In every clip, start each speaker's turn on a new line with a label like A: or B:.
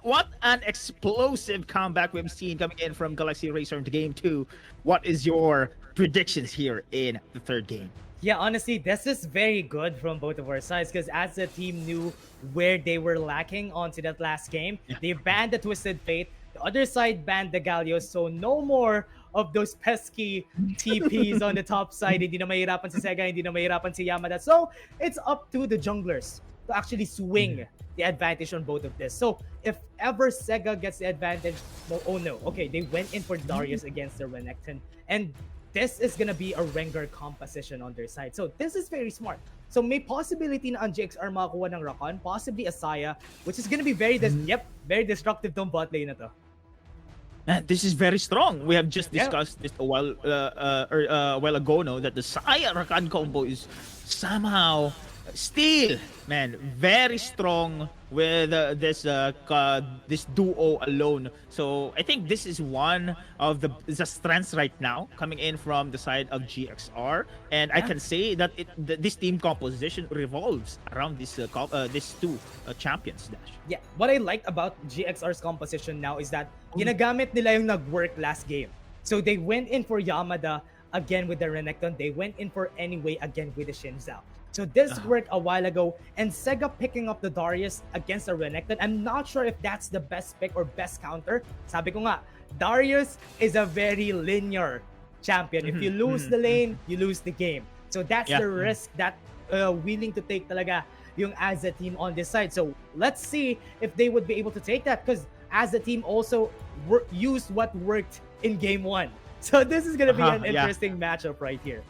A: what an explosive comeback we've seen coming in from Galaxy Racer into game 2. What is your predictions here in the third game?
B: Yeah, honestly, this is very good from both of our sides because as the team knew where they were lacking onto that last game, they banned the Twisted Fate. The other side banned the Gallios, so no more of those pesky TPs on the top side. Hindi na mahirapan si Sega, hindi na mahirapan si Yamada. So it's up to the junglers to actually swing the advantage on both of this. So if ever Sega gets the advantage, oh no, okay, they went in for Darius against the Renekton, and this is gonna be a Rengar composition on their side. So this is very smart. So may possibility na ang GXR makakuha ng Rakan, possibly a Saya, which is gonna be very very destructive tong bot lane na to.
A: Man, this is very strong. We have just discussed this a while ago, no, that the Saya Rakan combo is somehow still, man, very strong with this duo alone. So I think this is one of the strengths right now coming in from the side of GXR, and I can say that this team composition revolves around these two champions. Dash.
B: Yeah, what I like about GXR's composition now is that ginagamit nila yung nag-work last game. So they went in for Yamada again with the Renekton. They went in for Anyway again with the Xin Zhao. So this worked a while ago, and Sega picking up the Darius against the Renekton. I'm not sure if that's the best pick or best counter. Sabi ko nga, Darius is a very linear champion. If you lose the lane, you lose the game. So that's the risk that willing to take talaga yung as a team on this side. So let's see if they would be able to take that, because as a team also used what worked in game 1. So this is going to be an interesting matchup right here.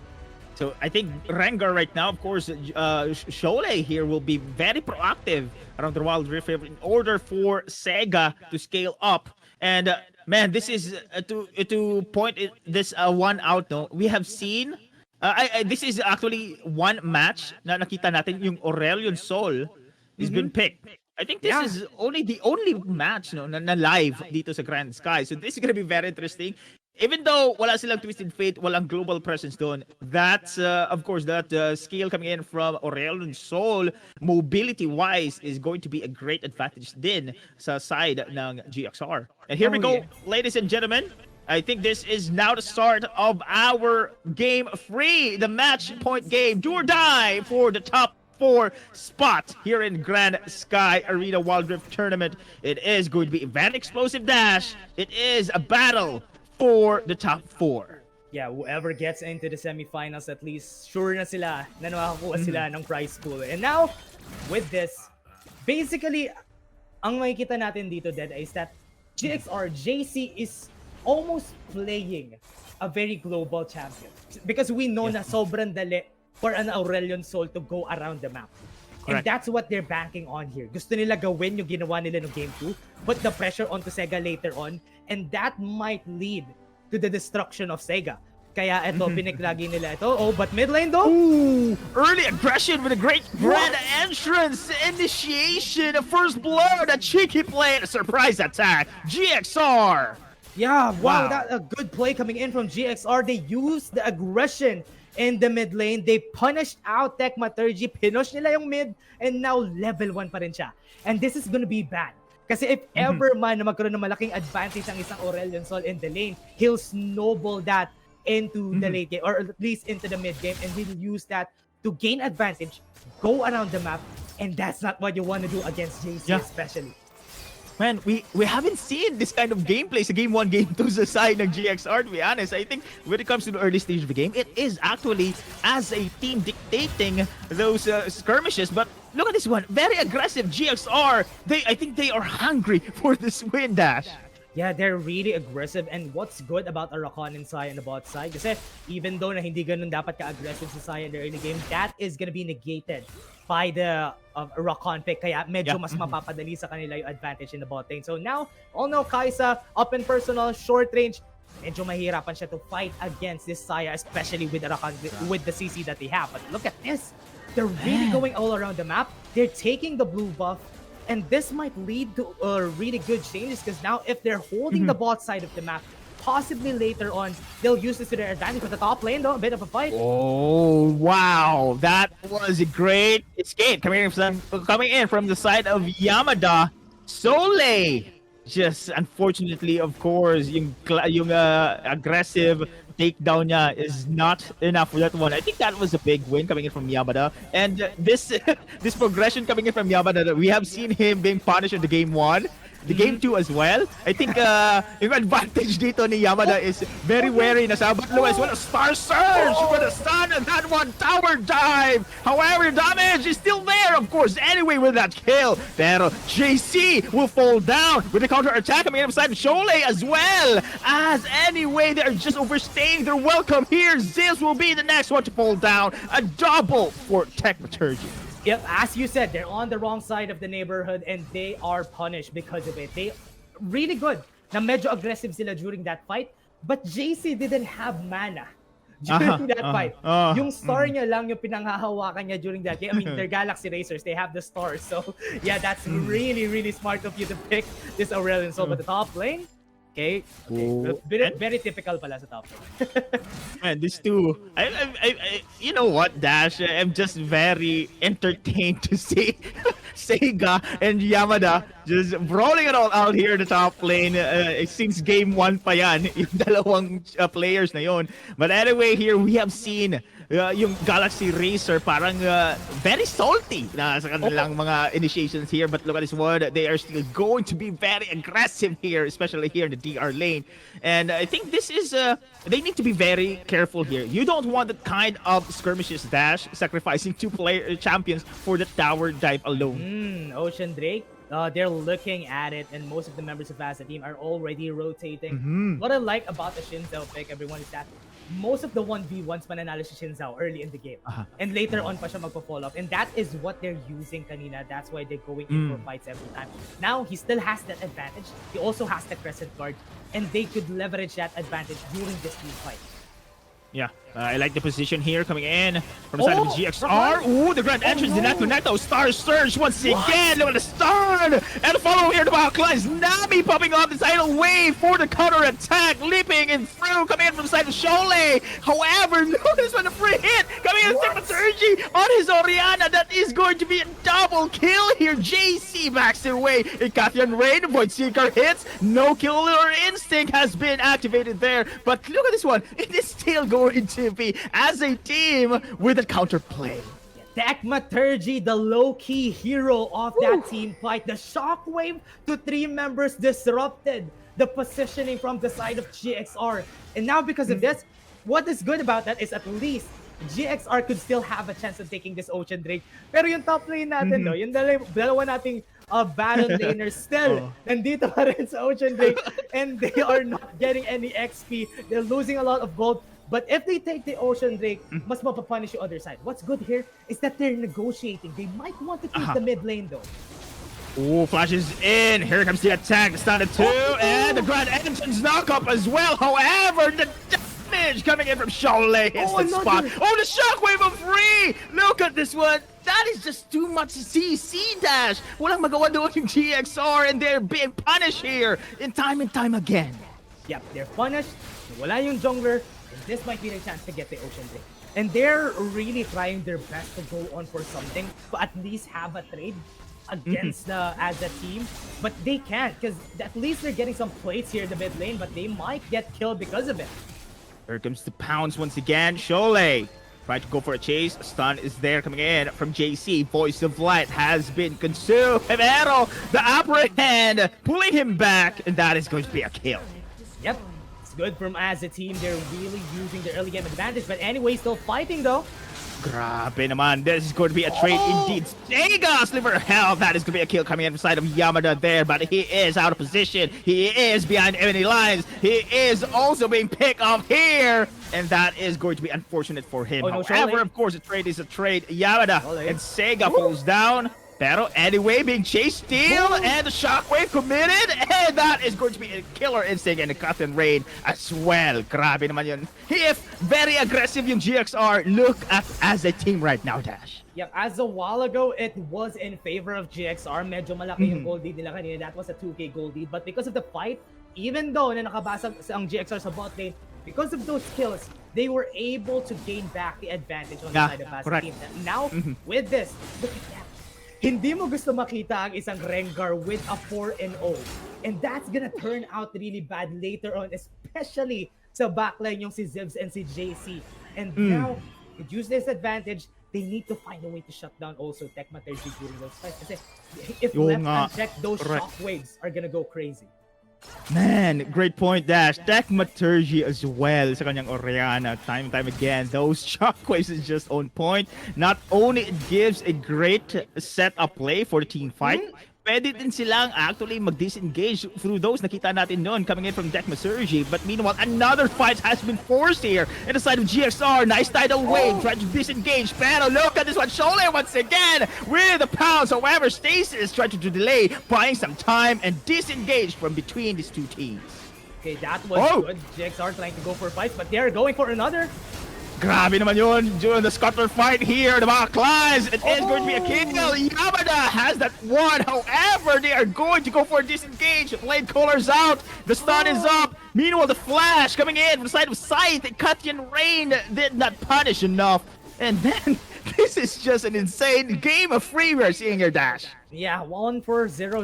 A: So I think Rengar right now, of course, Sholei here will be very proactive around the Wild Rift in order for Sega to scale up. And man, this is to point this one out. No, we have seen. This is actually one match na nakita natin yung Aurelion Sol has been picked. I think this is the only match na live dito sa GrindSky. So this is gonna be very interesting. Even though wala silang Twisted Fate, walang global presence doon, that's, of course, that skill coming in from Aurelion Sol, mobility-wise, is going to be a great advantage din sa side ng GXR. And here we go, ladies and gentlemen. I think this is now the start of our game 3, the match point game. Do or die for the top 4 spot here in GrindSky Arena Wild Rift Tournament. It is going to be a very explosive dash. It is a battle for the top 4.
B: Yeah, whoever gets into the semifinals, at least sure na sila na makakuha sila ng prize pool. And now, with this, basically, ang makikita natin dito, Dead, is that GXR, JC is almost playing a very global champion. Because we know na sobrang dali for an Aurelion Sol to go around the map. And that's what they're banking on here. Gusto nila gawin yung ginawa nila no game 2, put the pressure onto Sega later on, and that might lead to the destruction of Sega. Kaya ito, piniklagi nila ito. Oh, but mid lane though?
A: Ooh, early aggression with a great grand entrance. Initiation of first blood, a cheeky play, and a surprise attack. GXR.
B: Yeah, wow, that a good play coming in from GXR. They used the aggression in the mid lane. They punished out Tecmaturgy, pinush nila yung mid, and now level 1 pa rin siya. And this is gonna be bad. Kasi if ever man na magkaroon ng malaking advantage ang isang Aurelion Sol in the lane, he'll snowball that into the late game, or at least into the mid game, and he'll use that to gain advantage, go around the map, and that's not what you want to do against JC especially.
A: Man, we haven't seen this kind of gameplay sa Game 1, Game 2 sa side ng GXR, to be honest. I think when it comes to the early stage of the game, it is actually as a team dictating those skirmishes. But look at this one. Very aggressive GXR. I think they are hungry for this win, Dash.
B: Yeah, they're really aggressive, and what's good about Arakan and Saya on the bot side, kasi even though na hindi ganun dapat ka-aggressive sa Saya in the early game, that is gonna be negated by the Arakan pick, kaya medyo mas mapapadali sa kanila yung advantage in the bot lane. So now, all know Kaisa, up and personal, short range, medyo mahirapan siya to fight against this Saya, especially with Arakan, with the CC that they have. But look at this, they're really going all around the map, they're taking the blue buff, and this might lead to really good changes, because now if they're holding the bot side of the map, possibly later on, they'll use this to their advantage. With the top lane though, a bit of a fight.
A: Oh, wow. That was a great escape coming in from the side of Yamada. Sole! Just unfortunately, of course, yung aggressive takedown niya is not enough for that one. I think that was a big win coming in from Yamada. And this this progression coming in from Yamada, that we have seen him being punished in the game 1. The game 2 as well. I think yung advantage dito ni Yamada is very wary na sa but Lewis with a star surge for the stun and that one tower dive. However, damage is still there, of course, anyway with that kill. Pero JC will fall down with the counter attack coming inside Shole as well. As anyway, they're just overstaying their welcome here. Zeus will be the next one to fall down. A double for Techmaturgy.
B: Yep, as you said, they're on the wrong side of the neighborhood and they are punished because of it. They really good. Na medyo aggressive sila during that fight, but JC didn't have mana during that fight. Yung star niya lang yung pinanghahawakan niya during that game. I mean, they're Galaxy Racers, they have the stars. So, yeah, that's really, really smart of you to pick this Aurelion Soul. But the top lane, okay. Very typical pala sa top lane.
A: Man, these two, you know what, Dash? I'm just very entertained to see Sega and Yamada just brawling it all out here in the top lane. Since game 1 pa yan, yung dalawang players na yon. But anyway, here we have seen yung Galaxy Racer parang very salty na sa kanilang mga initiations here. But look at this one, they are still going to be very aggressive here, especially here in the DR lane. And I think this is, they need to be very careful here. You don't want that kind of skirmishes, Dash, sacrificing 2 champions for the tower dive alone.
B: Ocean Drake, they're looking at it, and most of the members of Asa team are already rotating. What I like about the Shinzao pick, everyone, is that most of the 1v1s mananalo si Shinzao early in the game. And later on pa siya magpo-fall off. And that is what they're using kanina. That's why they're going in for fights every time. Now, he still has that advantage. He also has the Crescent Guard. And they could leverage that advantage during this team fight.
A: Yeah, I like the position here coming in from the side of the GXR. Ooh, the grand entrance did not connect. Star Surge once again. Look at the stun. And follow here the backlines. Nami popping off the tidal wave for the counter attack. Leaping in through. Coming in from the side of Shole. However, notice when the free hit. Coming in Techmaturgy on his Oriana. That is going to be a double kill here. JC backs their way. Kathian Rain. Void Seeker hits. No killer instinct has been activated there. But look at this one. It is still going to be as a team with a counterplay.
B: Techmaturgy, the low-key hero of that team fight. The shockwave to 3 members disrupted the positioning from the side of GXR. And now because of this, what is good about that is at least GXR could still have a chance of taking this Ocean Drake. Pero yung top lane natin, no, yung dalawa nating Baron laners still nandito pa rin sa Ocean Drake and they are not getting any XP. They're losing a lot of gold. But if they take the Ocean Drake, mas mapapunish yung other side. What's good here is that they're negotiating. They might want to keep the mid lane though.
A: Ooh, flashes in. Here comes the attack. Started 2. And the grand entrance knockup as well. However, the damage coming in from Shole hits the spot. Oh, the shockwave of free. Look at this one. That is just too much CC Dash. Walang magawa doon yung GXR and they're being punished here in time and time again.
B: Yep, they're punished. Wala yung jungler. This might be the chance to get the Ocean Drake. And they're really trying their best to go on for something, to at least have a trade against as a team. But they can't, because at least they're getting some plates here in the mid lane, but they might get killed because of it.
A: Here comes the pounce once again. Shole trying to go for a chase. Stun is there coming in from JC. Voice of Light has been consumed. Pero the upper hand pulling him back, and that is going to be a kill.
B: Yep. Good from as a team. They're really using their early game advantage. But anyway, still fighting though.
A: Grabe naman. This is going to be a trade indeed. Sega Sliver Hell. That is going to be a kill coming in from the side of Yamada there. But he is out of position. He is behind enemy lines. He is also being picked off here. And that is going to be unfortunate for him. However, of course, a trade is a trade. Yamada and Sega falls down. Pero anyway, being chased still, and the shockwave committed, and that is going to be a killer instinct and a cut and rain as well. Grabe naman yun. If very aggressive yung GXR, look at as a team right now, Dash.
B: Yep, as a while ago, it was in favor of GXR. Medyo malaki yung gold lead nila kanina. That was a 2k gold lead. But because of the fight, even though na nakabasag ang GXR sa bot lane, because of those kills, they were able to gain back the advantage on the side of Asa team. Now, with this, look at that. hindi mo gusto makita ang isang Rengar with a 4-0. And that's gonna turn out really bad later on, especially sa backline yung si Zivs and si JC. And now, to use this advantage, they need to find a way to shut down also Tecmatergy during those fights. Kasi if
A: Oo
B: left
A: nga.
B: unchecked, those
A: Correct.
B: shockwaves are gonna go crazy.
A: Man, great point, Dash. Tecmaturgy as well sa kanyang Oriana. Time and time again, those shockwaves is just on point. Not only it gives a great setup play for the team fight, pwede din silang actually mag-disengage through those nakita natin noon coming in from Tecmaturgy. But meanwhile, another fight has been forced here in the side of GXR. Nice tidal wave, trying to disengage. Pero look at this one, Shole once again with the pounds. However, Stasis tried to delay, buying some time and disengage from between these two teams.
B: Okay, that was good. GXR trying to go for fights, but they're going for another.
A: Grabe naman yun during the scutter fight here. The mga clients, it is going to be a kill. Yamada has that one. However, they are going to go for a disengage. Blade colors out. The stun is up. Meanwhile, the flash coming in from the side of Scythe. Cutyan Rain did not punish enough. And then, this is just an insane game of free we're seeing here, Dash.
B: Yeah, 1-0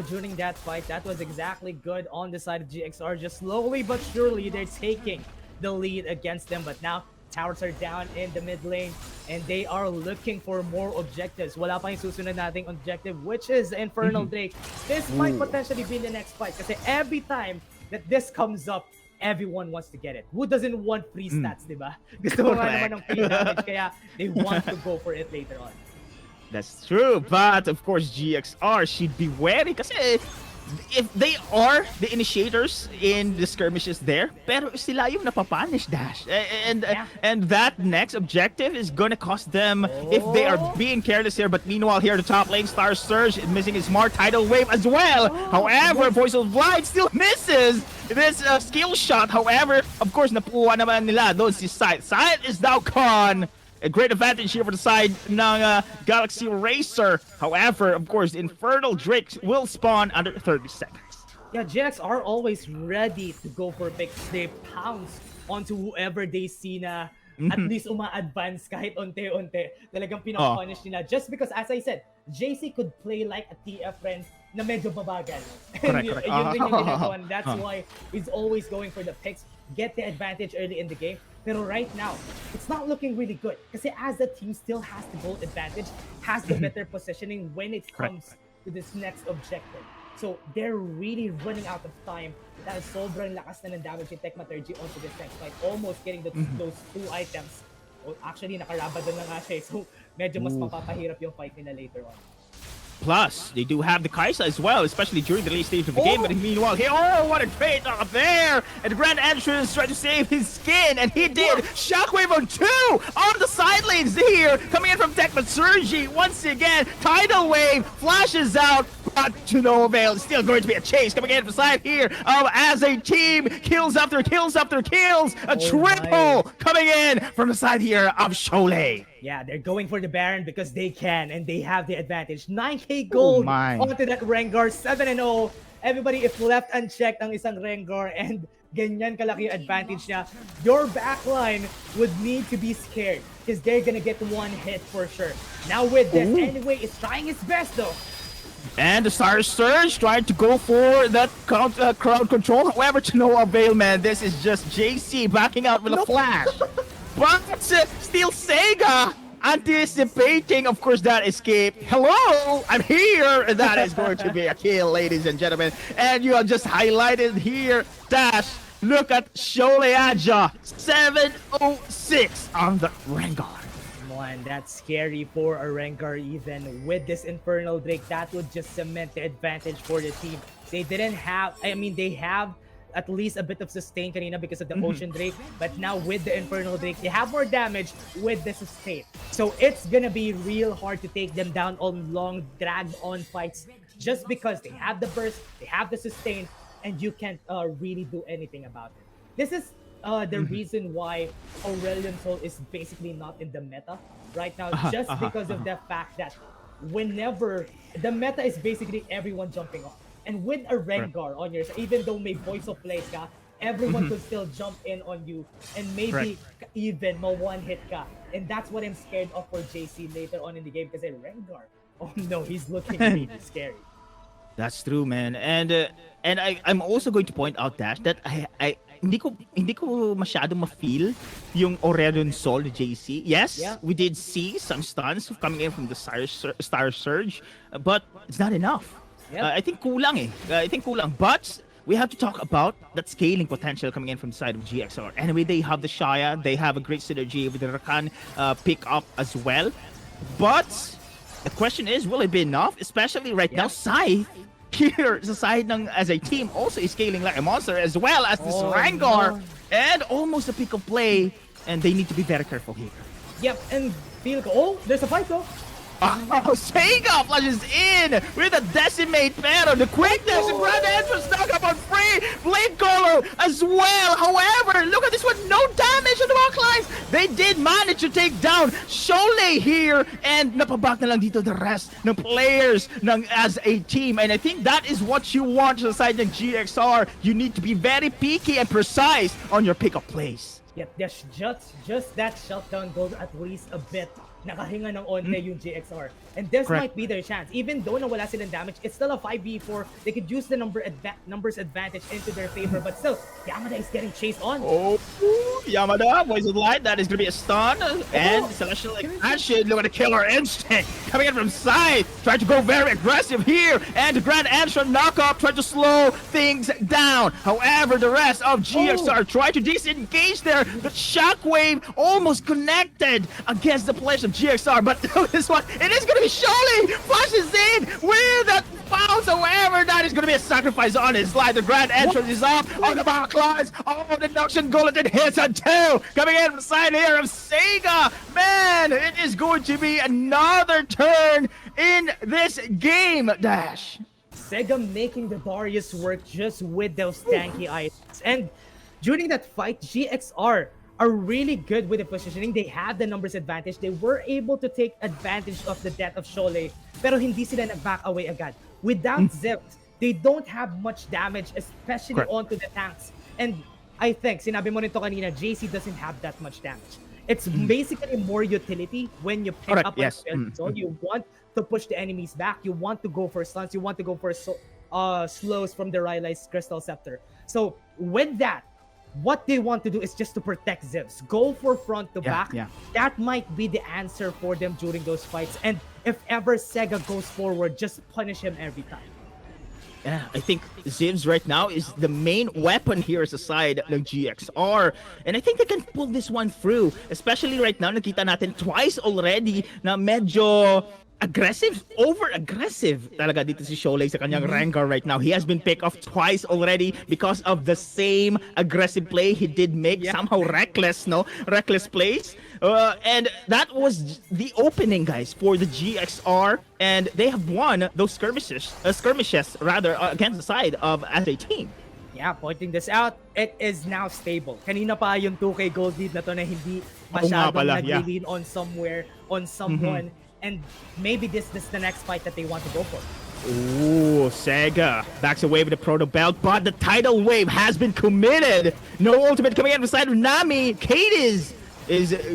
B: during that fight. That was exactly good on the side of GXR. Just slowly but surely, they're taking the lead against them. But now, towers are down in the mid lane and they are looking for more objectives. Wala pa yung susunod nating objective, which is Infernal Drake. This might potentially be the next fight kasi every time that this comes up, everyone wants to get it. Who doesn't want free stats, di ba? Gusto mo nga naman ng free damage kaya they want to go for it later on.
A: That's true, but of course GXR should be wary kasi if they are the initiators in the skirmishes there, pero sila yung napapunish, Dash. And that next objective is gonna cost them if they are being careless here. But meanwhile, here the top lane, Star Surge is missing his smart tidal wave as well. However, Voice of Light still misses this skill shot. However, of course, napuha naman nila doon si Scythe. Scythe is now gone. A great advantage here for the side ng Galaxy Racer. However, of course, the Infernal Drake will spawn under 30 seconds.
B: Yeah, GX are always ready to go for picks. They pounce onto whoever they see na at least uma-advance kahit onte-onte. Talagang pinapunish nila. Just because, as I said, JC could play like a TF friend na medyo babagal.
A: Correct.
B: Yun din yung ginagawa. That's why he's always going for the picks. Get the advantage early in the game. Pero right now, it's not looking really good. Kasi as the team still has the goal advantage, has the better positioning when it comes to this next objective. So they're really running out of time. Dahil sobrang lakas na ng damage in Tecmaturgy onto this next fight. Almost getting those two items. Well, actually, nakarabad na nga siya. So medyo mas mapapahirap yung fight nila later on.
A: Plus, they do have the Kaisa as well, especially during the late stage of the game. But meanwhile, here, what a trade up there! And the Grand Entrance tried to save his skin, and he did. Shockwave on two on the side lanes here, coming in from Tecmaturgy once again. Tidal Wave flashes out, but to no avail. It's still going to be a chase coming in from the side here. As a team, kills after kills after kills. A triple coming in from the side here of Shole.
B: Yeah, they're going for the Baron because they can and they have the advantage. 9k gold onto that Rengar, 7-0. Everybody, if left unchecked ang isang Rengar and ganyan kalaki yung advantage niya, your backline would need to be scared because they're gonna get one hit for sure. Now with this, anyway, it's trying its best though.
A: And the Star Surge trying to go for that crowd control. However, to no avail, man. This is just JC backing out with a flash. But still Sega anticipating, of course, that escape. Hello, I'm here. That is going to be a kill, ladies and gentlemen. And you have just highlighted here, Dash. Look at Sholeaja, 706 on the Rengar.
B: Man, that's scary for a Rengar even with this Infernal Drake. That would just cement the advantage for the team. They didn't have, I mean, they have at least a bit of sustain kanina because of the Ocean Drake, but now with the Infernal Drake, they have more damage with the sustain. So it's gonna be real hard to take them down on long, dragged-on fights just because they have the burst, they have the sustain, and you can't really do anything about it. This is the reason why Aurelion Sol is basically not in the meta right now, just because of the fact that whenever the meta is basically everyone jumping off. And with a Rengar on your side, even though may voice of plays ka, everyone could still jump in on you and maybe even one hit ka. And that's what I'm scared of for JC later on in the game kasi Rengar Oh no, he's looking really scary.
A: That's true, man. And I'm also going to point out Dash that I hindi ko masyado ma-feel yung Aurelion Sol ni JC. Yes,
B: Yeah.
A: we did see some stuns coming in from the Star Surge, but it's not enough.
B: Yep.
A: I think kulang eh. I think kulang. But we have to talk about that scaling potential coming in from the side of GXR. Anyway, they have the Shaya. They have a great synergy with the Rakan pick up as well. But the question is, will it be enough? Especially right now, Scythe here sa side ng as a team also is scaling like a monster as well as this
B: Oh,
A: Rangar
B: no.
A: and almost a pick of play, and they need to be very careful here.
B: Yep, and feel oh, there's a fight though.
A: Oh, Sega flushes in with a decimate pero the quickness and grand entrance knock up on free blade caller as well. However, look at this one, no damage on the wall climbs. They did manage to take down Sholay here and napabak na lang dito the rest ng players ng as a team, and I think that is what you want sa side ng GXR. You need to be very picky and precise on your pickup plays.
B: Yep, just that shutdown goes at least a bit. Nakahinga ng onte yung GXR. And this
A: Correct.
B: might be their chance. Even though nawala silang damage, it's still a 5v4. They could use the numbers advantage into their favor. But still, Yamada is getting chased on.
A: Oh, Yamada, Voice of Light, that is going to be a stun. And Celestial Expansion, look at the killer instinct coming in from side. Trying to go very aggressive here. And the Grand Entrance knockup trying to slow things down. However, the rest of GXR try to disengage there. The Shockwave almost connected against the players of GXR. But this one, it is going to be Sholly. Flashes in with that bounce. However, that is going to be a sacrifice on his life. The Grand Entrance is up on the backlines. Oh, the Induction Gulletin hits a two. Coming in from the side here of Sega. Man, it is going to be another turn in this game, Dash.
B: Sega making the Darius work just with those tanky items. And during that fight, GXR are really good with the positioning. They have the numbers advantage. They were able to take advantage of the death of Sholay, pero hindi sila nag-back away agad. Without Zips, they don't have much damage, especially
A: Correct.
B: onto the tanks. And I think, sinabi mo nito kanina, JC doesn't have that much damage. It's basically more utility when you pick
A: Correct,
B: up
A: yes.
B: on the zone. You want to push the enemies back. You want to go for stuns. You want to go for slows from the Rylai's Crystal Scepter. So with that, what they want to do is just to protect Zivs. Go for front to back.
A: yeah.
B: That might be the answer for them during those fights. And if ever Sega goes forward, just punish him every time.
A: Yeah, I think Zivs right now is the main weapon here sa side ng GXR. And I think they can pull this one through. Especially right now, nakita natin twice already na medyo aggressive, over-aggressive talaga dito si Sholay sa kanyang Rengar right now. He has been picked off twice already because of the same aggressive play he did make. Somehow reckless, no? Reckless plays. And that was the opening, guys, for the GXR. And they have won those skirmishes rather, against the side of as a team.
B: Yeah, pointing this out, it is now stable. Kanina pa yung 2K gold lead na to na hindi masyadong
A: pala, yeah.
B: nag-lean on somewhere, on someone. And maybe this is the next fight that they want to go for.
A: Ooh, Sega backs away with the proto belt, but the tidal wave has been committed. No ultimate coming in from the side of Nami. Kate is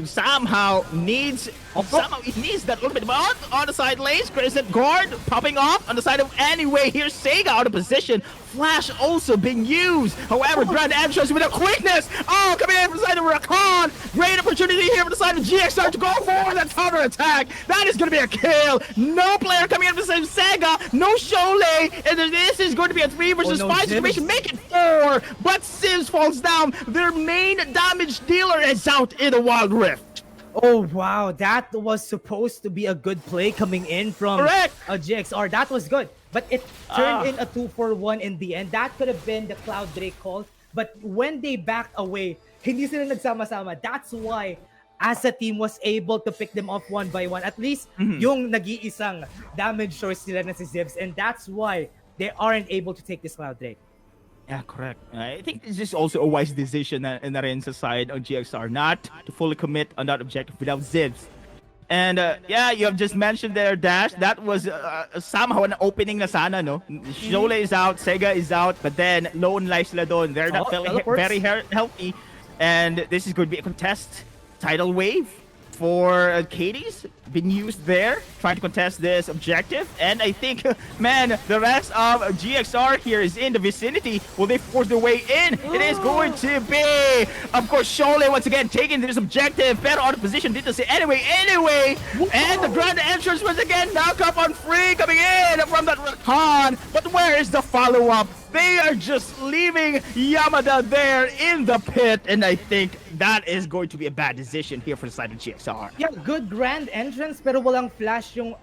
A: somehow needs that little bit. But on the side lanes, Crescent Guard popping off on the side of Anyway. Here's Sega out of position. Flash also being used. However, Grand Entrance with a quickness. Oh, coming in from the side of Rakan. Great opportunity here from the side of GXR to go for that counter attack. That is going to be a kill. No player coming in from the side of Sega. No Sholay. And this is going to be a 3 versus 5 situation. Make it 4. But Sims falls down. Their main damage dealer is out in the Wild Rift.
B: Oh, wow. That was supposed to be a good play coming in from
A: Correct.
B: GXR. That was good. But it turned in a 2-for-1 in the end. That could have been the Cloud Drake call. But when they backed away, hindi sila nagsama-sama. That's why as a team was able to pick them off one by one. At least yung nag-iisang damage source nila na si Zivs. And that's why they aren't able to take this Cloud Drake.
A: Yeah, correct. I think this is also a wise decision na rin sa side of GXR not to fully commit on that objective without Zivs. And yeah, you have just mentioned there, Dash, that was somehow an opening na sana, no? Sholay is out, Sega is out, but then Lone Life sila doon. They're not feeling very healthy. And this is going to be a contest. Tidal wave. for Katie's been used there, trying to contest this objective. And I think, man, the rest of GXR here is in the vicinity. Will they force their way in? It is going to be, of course, Shole once again taking this objective. Pero out of position, didn't say anyway. And the grand entrance once again, knock up on Free coming in from that Rakan. But where is the follow-up? They are just leaving Yamada there in the pit, and I think that is going to be a bad decision here for the side of GXR.
B: Yeah, good grand entrance pero walang flash yung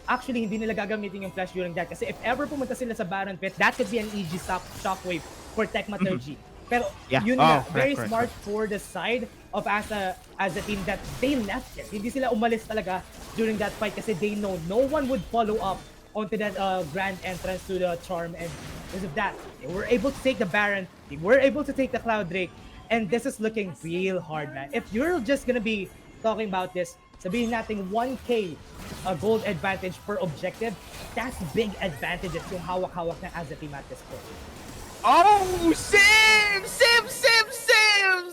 B: actually hindi nila gagamitin yung flash during that kasi if ever pumunta sila sa Baron Pit, that could be an easy shockwave for Tecmaturgy. Pero yun nga, very smart for the side of as a team that they left it. Hindi sila umalis talaga during that fight kasi they know no one would follow up onto that grand entrance to the Charm, and because of that, they were able to take the Baron, they were able to take the Cloud Drake, and this is looking real hard, man. If you're just gonna be talking about this, sabihin natin 1k gold advantage per objective, that's big advantages yung hawak-hawak na as a team at this point.
A: Oh, Sims!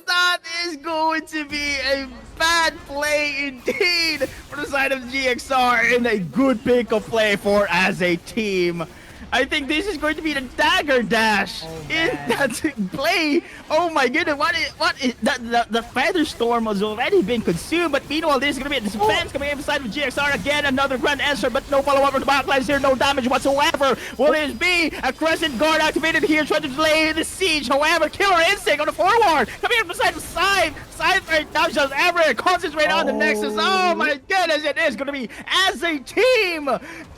A: That is going to be a bad play indeed for the side of GXR, and a good pick-up play for as a team. I think this is going to be the dagger dash in that play. Oh my goodness, what is that? The feather storm has already been consumed, but meanwhile, this is going to be a defense coming in beside of GXR again. Another grand answer, but no follow-up from the backlines here, no damage whatsoever. Will it be a crescent guard activated here, trying to delay the siege? However, Killer Instinct on the forward, coming in beside of Scythe. Scythe right now just ever concentrate on the Nexus. Oh my goodness, it is going to be as a team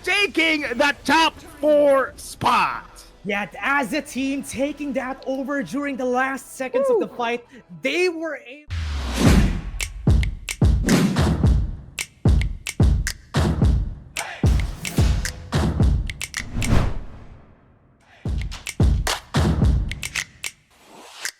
A: taking that top 4 spot.
B: Yeah, as a team taking that over during the last seconds of the fight, they were able